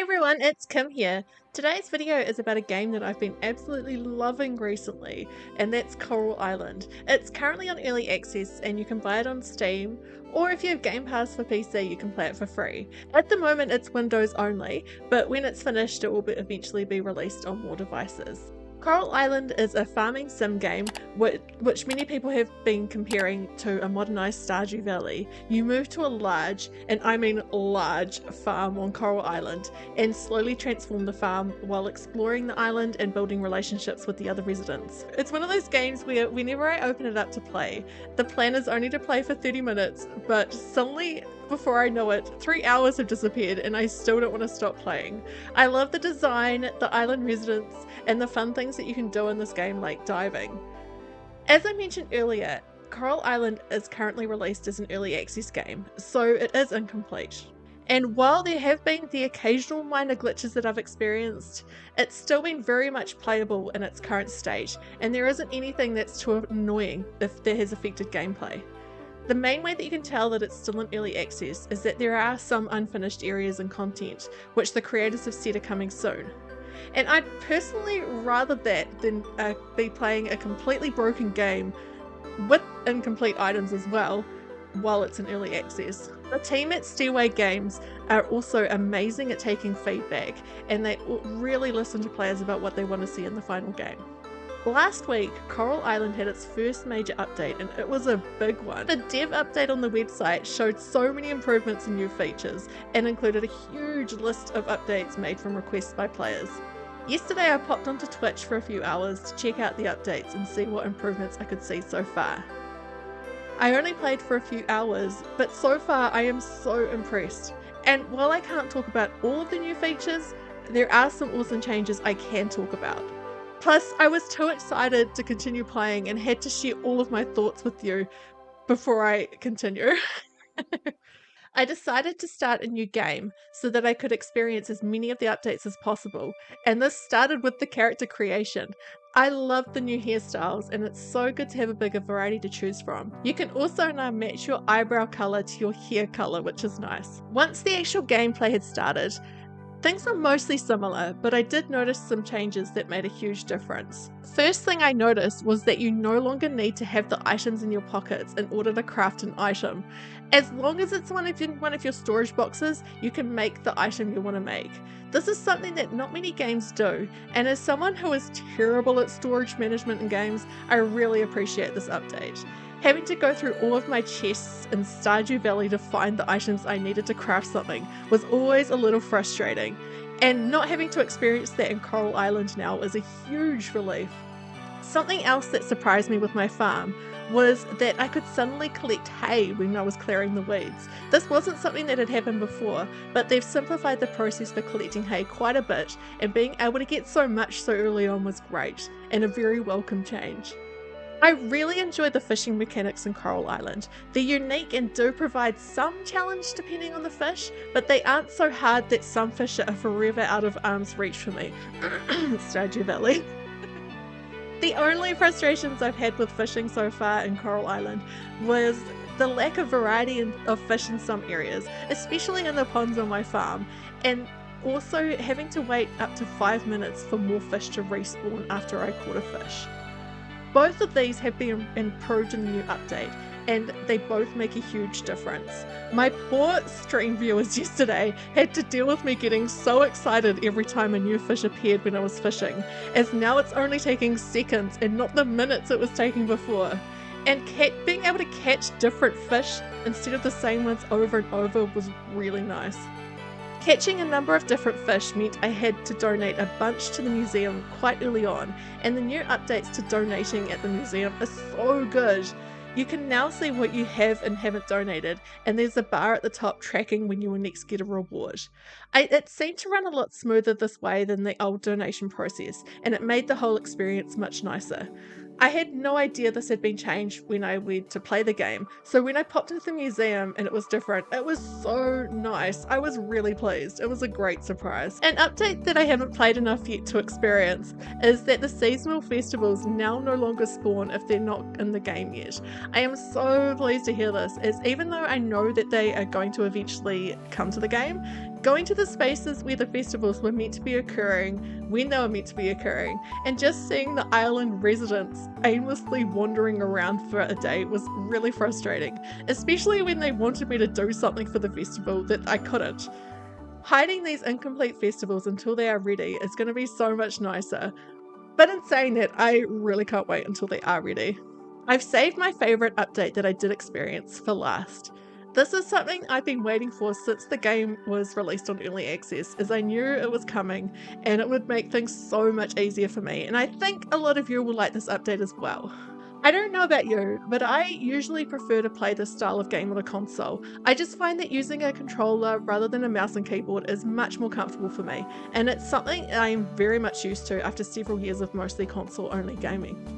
Hi everyone, it's Kim here. Today's video is about a game that I've been absolutely loving recently, and that's Coral Island. It's currently on early access and you can buy it on Steam, or if you have Game Pass for PC you can play it for free. At the moment it's Windows only, but when it's finished it will eventually be released on more devices. Coral Island is a farming sim game which many people have been comparing to a modernised Stardew Valley. You move to a large, and I mean large, farm on Coral Island and slowly transform the farm while exploring the island and building relationships with the other residents. It's one of those games where whenever I open it up to play, the plan is only to play for 30 minutes, but suddenly before I know it, 3 hours have disappeared and I still don't want to stop playing. I love the design, the island residents, and the fun things that you can do in this game like diving. As I mentioned earlier, Coral Island is currently released as an early access game, so it is incomplete. And while there have been the occasional minor glitches that I've experienced, it's still been very much playable in its current state, and there isn't anything that's too annoying if that has affected gameplay. The main way that you can tell that it's still in early access is that there are some unfinished areas and content, which the creators have said are coming soon. And I'd personally rather that than be playing a completely broken game with incomplete items as well while it's in early access. The team at Stairway Games are also amazing at taking feedback, and they really listen to players about what they want to see in the final game. Last week, Coral Island had its first major update, and it was a big one. The dev update on the website showed so many improvements and new features, and included a huge list of updates made from requests by players. Yesterday I popped onto Twitch for a few hours to check out the updates and see what improvements I could see so far. I only played for a few hours, but so far I am so impressed. And while I can't talk about all of the new features, there are some awesome changes I can talk about. Plus, I was too excited to continue playing and had to share all of my thoughts with you before I continue. I decided to start a new game so that I could experience as many of the updates as possible, and this started with the character creation. I love the new hairstyles, and it's so good to have a bigger variety to choose from. You can also now match your eyebrow colour to your hair colour, which is nice. Once the actual gameplay had started, things are mostly similar, but I did notice some changes that made a huge difference. First thing I noticed was that you no longer need to have the items in your pockets in order to craft an item. As long as it's one of your storage boxes, you can make the item you want to make. This is something that not many games do, and as someone who is terrible at storage management in games, I really appreciate this update. Having to go through all of my chests in Stardew Valley to find the items I needed to craft something was always a little frustrating, and not having to experience that in Coral Island now is a huge relief. Something else that surprised me with my farm was that I could suddenly collect hay when I was clearing the weeds. This wasn't something that had happened before, but they've simplified the process for collecting hay quite a bit, and being able to get so much so early on was great, and a very welcome change. I really enjoy the fishing mechanics in Coral Island. They're unique and do provide some challenge depending on the fish, but they aren't so hard that some fish are forever out of arm's reach for me. Stardew Valley. The only frustrations I've had with fishing so far in Coral Island was the lack of variety of fish in some areas, especially in the ponds on my farm, and also having to wait up to 5 minutes for more fish to respawn after I caught a fish. Both of these have been improved in the new update, and they both make a huge difference. My poor stream viewers yesterday had to deal with me getting so excited every time a new fish appeared when I was fishing, as now it's only taking seconds and not the minutes it was taking before. And being able to catch different fish instead of the same ones over and over was really nice. Catching a number of different fish meant I had to donate a bunch to the museum quite early on, and the new updates to donating at the museum are so good. You can now see what you have and haven't donated, and there's a bar at the top tracking when you will next get a reward. It seemed to run a lot smoother this way than the old donation process, and it made the whole experience much nicer. I had no idea this had been changed when I went to play the game, so when I popped into the museum and it was different, it was so nice. I was really pleased. It was a great surprise. An update that I haven't played enough yet to experience is that the seasonal festivals now no longer spawn if they're not in the game yet. I am so pleased to hear this, as even though I know that they are going to eventually come to the game, Going to the spaces where the festivals were meant to be occurring, when they were meant to be occurring, and just seeing the island residents aimlessly wandering around for a day was really frustrating, especially when they wanted me to do something for the festival that I couldn't. Hiding these incomplete festivals until they are ready is going to be so much nicer. But in saying that, I really can't wait until they are ready. I've saved my favourite update that I did experience for last. This is something I've been waiting for since the game was released on early access, as I knew it was coming and it would make things so much easier for me, and I think a lot of you will like this update as well. I don't know about you, but I usually prefer to play this style of game on a console. I just find that using a controller rather than a mouse and keyboard is much more comfortable for me, and it's something I am very much used to after several years of mostly console-only gaming.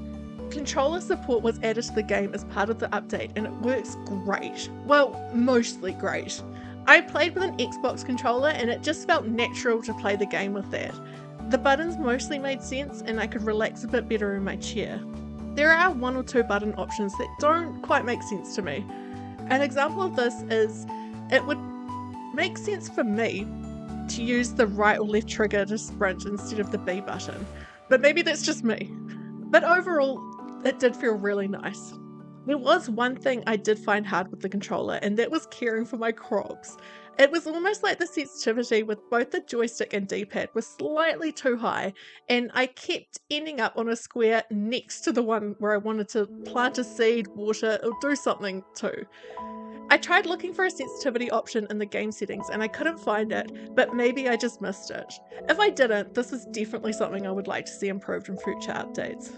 Controller support was added to the game as part of the update, and it works great. Well, mostly great. I played with an Xbox controller and it just felt natural to play the game with that. The buttons mostly made sense and I could relax a bit better in my chair. There are one or two button options that don't quite make sense to me. An example of this is it would make sense for me to use the right or left trigger to sprint instead of the B button, but maybe that's just me. But overall, it did feel really nice. There was one thing I did find hard with the controller, and that was caring for my crocs. It was almost like the sensitivity with both the joystick and D-pad was slightly too high, and I kept ending up on a square next to the one where I wanted to plant a seed, water, or do something too. I tried looking for a sensitivity option in the game settings and I couldn't find it, but maybe I just missed it. If I didn't, this is definitely something I would like to see improved in future updates.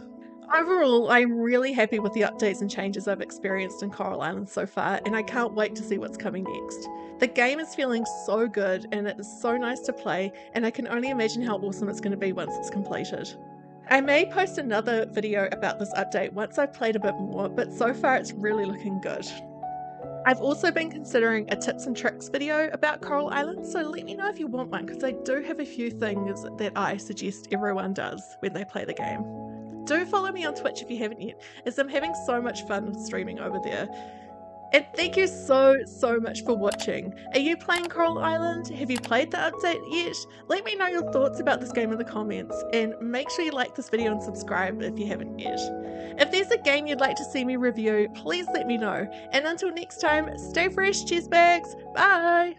Overall, I'm really happy with the updates and changes I've experienced in Coral Island so far, and I can't wait to see what's coming next. The game is feeling so good and it is so nice to play, and I can only imagine how awesome it's going to be once it's completed. I may post another video about this update once I've played a bit more, but so far it's really looking good. I've also been considering a tips and tricks video about Coral Island, so let me know if you want one, because I do have a few things that I suggest everyone does when they play the game. Do follow me on Twitch if you haven't yet, as I'm having so much fun streaming over there. And thank you so much for watching. Are you playing Coral Island? Have you played the update yet? Let me know your thoughts about this game in the comments, and make sure you like this video and subscribe if you haven't yet. If there's a game you'd like to see me review, please let me know. And until next time, stay fresh, cheese bags. Bye!